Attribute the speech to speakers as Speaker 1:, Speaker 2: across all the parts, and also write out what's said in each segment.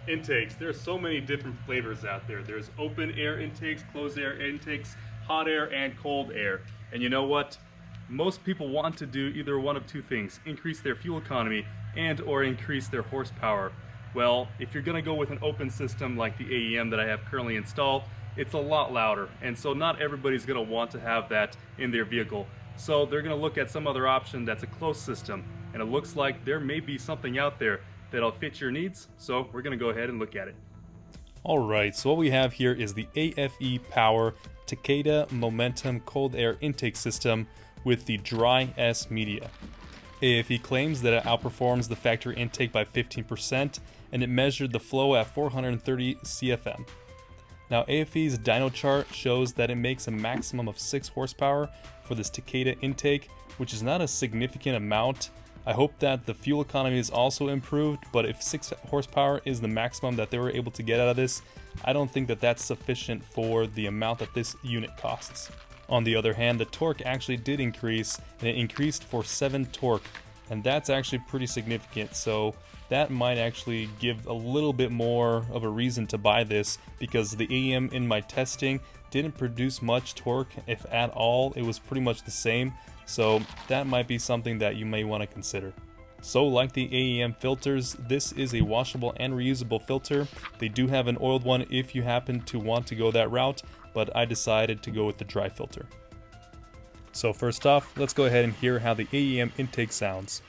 Speaker 1: Intakes. There's so many different flavors out there. There's open air intakes, closed air intakes, hot air, and cold air. And you know what? Most people want to do either one of two things: increase their fuel economy and or increase their horsepower. Well, if you're gonna go with an open system like the AEM that I have currently installed, it's a lot louder, and so not everybody's gonna want to have that in their vehicle. So they're gonna look at some other option that's a closed system, and it looks like there may be something out there that'll fit your needs, so we're gonna go ahead and look at it.
Speaker 2: Alright, so what we have here is the aFe Power Takeda Momentum Cold Air Intake System with the Dry S media. aFe claims that it outperforms the factory intake by 15%, and it measured the flow at 430 CFM. Now aFe's dyno chart shows that it makes a maximum of 6 horsepower for this Takeda intake, which is not a significant amount. I hope that the fuel economy is also improved, but if 6 horsepower is the maximum that they were able to get out of this, I don't think that that's sufficient for the amount that this unit costs. On the other hand, the torque actually did increase, and it increased for 7 torque, and that's actually pretty significant, so that might actually give a little bit more of a reason to buy this, because the AEM in my testing didn't produce much torque, if at all. It was pretty much the same. So that might be something that you may want to consider. So like the AEM filters, this is a washable and reusable filter. They do have an oiled one if you happen to want to go that route, but I decided to go with the dry filter. So first off, let's go ahead and hear how the AEM intake sounds.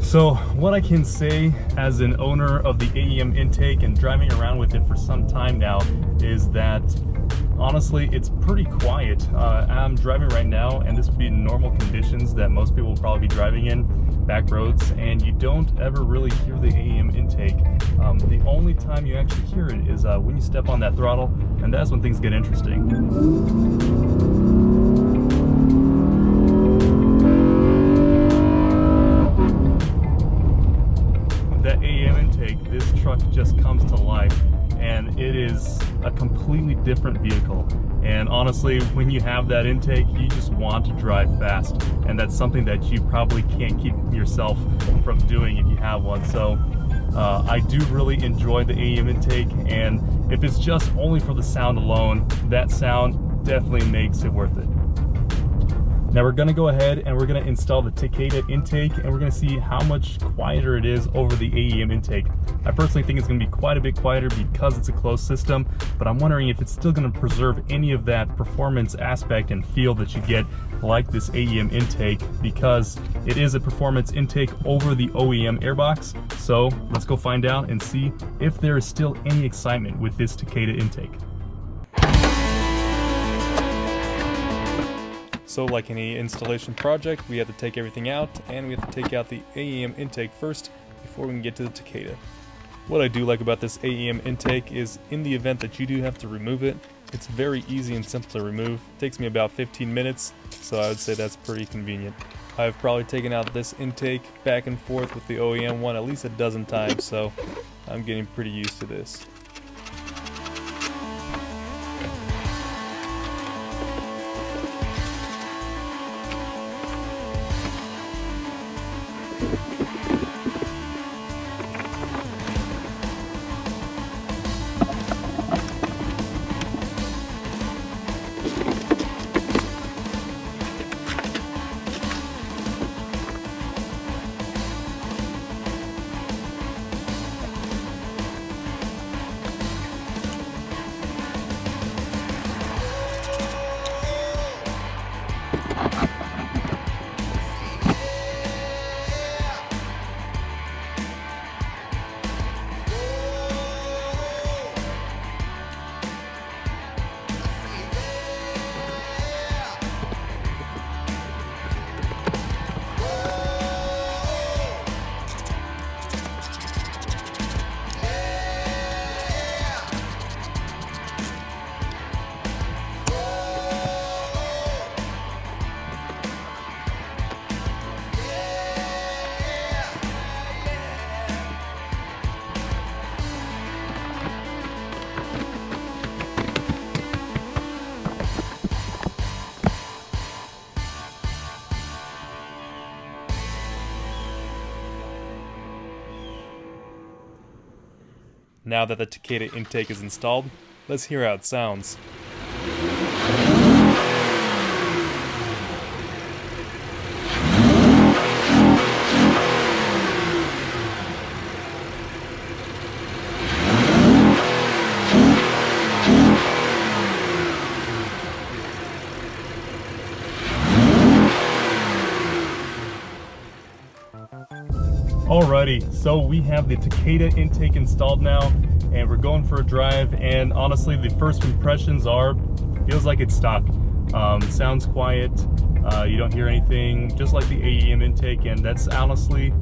Speaker 1: So what I can say as an owner of the AEM intake and driving around with it for some time now is that honestly it's pretty quiet. I'm driving right now, and this would be normal conditions that most people will probably be driving in, back roads, and you don't ever really hear the AEM intake. The only time you actually hear it is when you step on that throttle, and that's when things get interesting. This truck just comes to life, and it is a completely different vehicle. And honestly, when you have that intake, you just want to drive fast, and that's something that you probably can't keep yourself from doing if you have one. So I do really enjoy the AEM intake, and if it's just only for the sound alone, that sound definitely makes it worth it. Now we're gonna go ahead and we're gonna install the Takeda intake, and we're gonna see how much quieter it is over the AEM intake. I personally think it's gonna be quite a bit quieter because it's a closed system, but I'm wondering if it's still gonna preserve any of that performance aspect and feel that you get like this AEM intake, because it is a performance intake over the OEM airbox. So let's go find out and see if there is still any excitement with this Takeda intake.
Speaker 2: So like any installation project, we have to take everything out, and we have to take out the AEM intake first before we can get to the Takeda. What I do like about this AEM intake is, in the event that you do have to remove it, it's very easy and simple to remove. It takes me about 15 minutes, so I would say that's pretty convenient. I've probably taken out this intake back and forth with the OEM one at least a dozen times, so I'm getting pretty used to this. Now that the Takeda intake is installed, let's hear how it sounds.
Speaker 1: Alrighty, so we have the Takeda intake installed now, and we're going for a drive, and honestly the first impressions are, feels like it's stock. Sounds quiet, you don't hear anything, just like the AEM intake, and that's honestly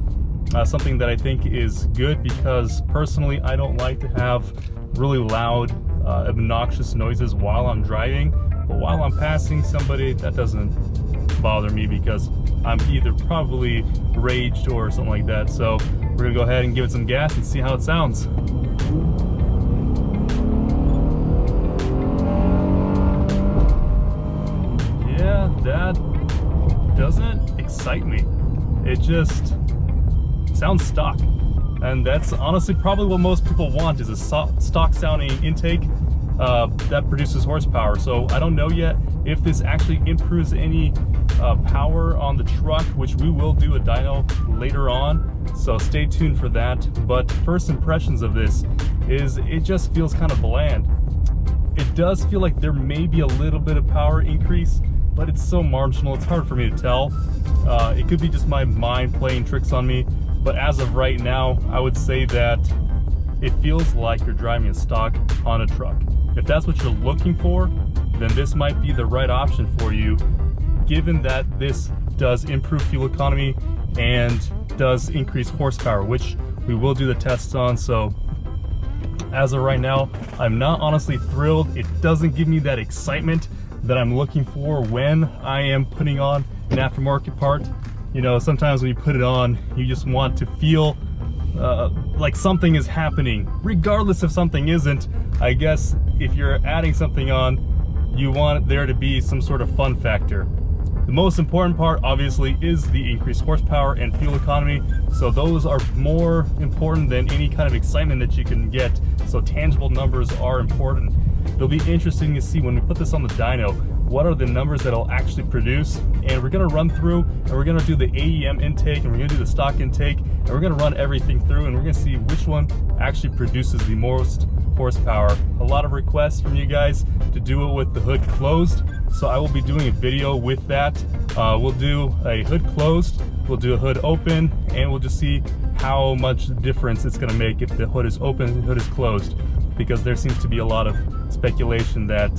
Speaker 1: something that I think is good, because personally I don't like to have really loud, obnoxious noises while I'm driving, but while I'm passing somebody, that doesn't bother me because I'm either probably raged or something like that. So we're gonna go ahead and give it some gas and see how it sounds. Yeah, that doesn't excite me. It just sounds stock. And that's honestly probably what most people want, is a stock sounding intake that produces horsepower. So I don't know yet if this actually improves any power on the truck, which we will do a dyno later on, so stay tuned for that. But first impressions of this is it just feels kind of bland. It does feel like there may be a little bit of power increase, but it's so marginal, it's hard for me to tell. It could be just my mind playing tricks on me, but as of right now, I would say that it feels like you're driving a stock Honda truck. If that's what you're looking for, then this might be the right option for you, given that this does improve fuel economy and does increase horsepower, which we will do the tests on. So as of right now, I'm not honestly thrilled. It doesn't give me that excitement that I'm looking for when I am putting on an aftermarket part. You know, sometimes when you put it on, you just want to feel like something is happening, regardless if something isn't. I guess if you're adding something on, you want there to be some sort of fun factor. The most important part, obviously, is the increased horsepower and fuel economy. So those are more important than any kind of excitement that you can get. So tangible numbers are important. It'll be interesting to see when we put this on the dyno, what are the numbers that it'll actually produce. And we're gonna run through and we're gonna do the AEM intake and we're gonna do the stock intake and we're gonna run everything through and we're gonna see which one actually produces the most horsepower. A lot of requests from you guys to do it with the hood closed, so I will be doing a video with that. We'll do a hood closed, we'll do a hood open, and we'll just see how much difference it's going to make if the hood is open and the hood is closed, because there seems to be a lot of speculation that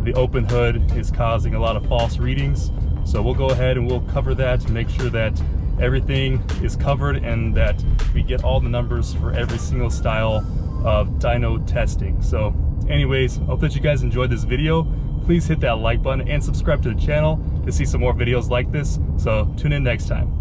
Speaker 1: the open hood is causing a lot of false readings. So we'll go ahead and we'll cover that to make sure that everything is covered and that we get all the numbers for every single style of dyno testing. So anyways, I hope that you guys enjoyed this video. Please hit that like button and subscribe to the channel to see some more videos like this. So tune in next time.